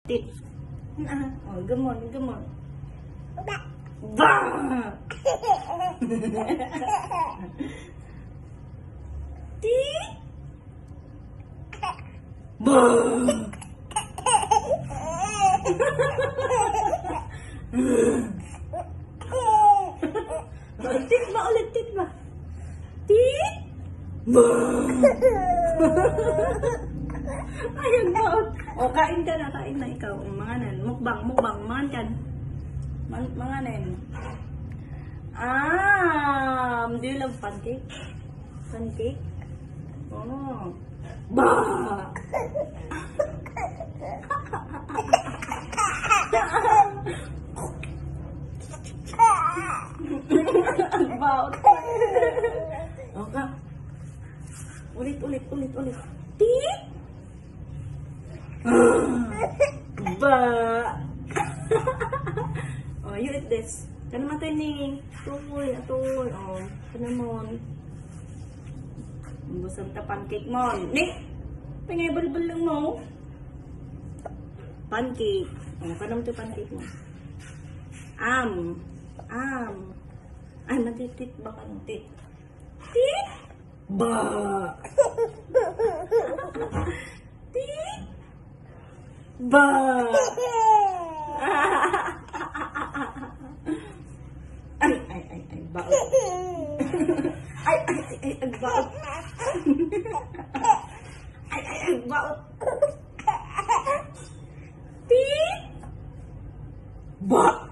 Tit. Oh, gamon, gamon. Ba! Tit. Ba! Tit ba ulit, tit ba? Tit. Ba! Ayun ba? O, kain ka na ikaw. Mga nan, mukbang, mga kan. Mga nan. Do you love pancake? Pancake? Oh. Ba! About. Okay. Ulit. Tit. Ba. Oh, you eat this. Kana matay ni. Atoy. Oh, kana mo. Busang ta pancake mo. Ni. Pangay balbal lang mo. Pancake. Oh, kanam to pancake mo. Ay, matitit ba ka ng tit? Tit? Ba! Tit? Ba! Ay, baot. Ay, baot. Ay, baot. Tit? Ba!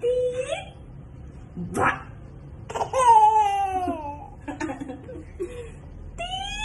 Tit? Ba! Tit?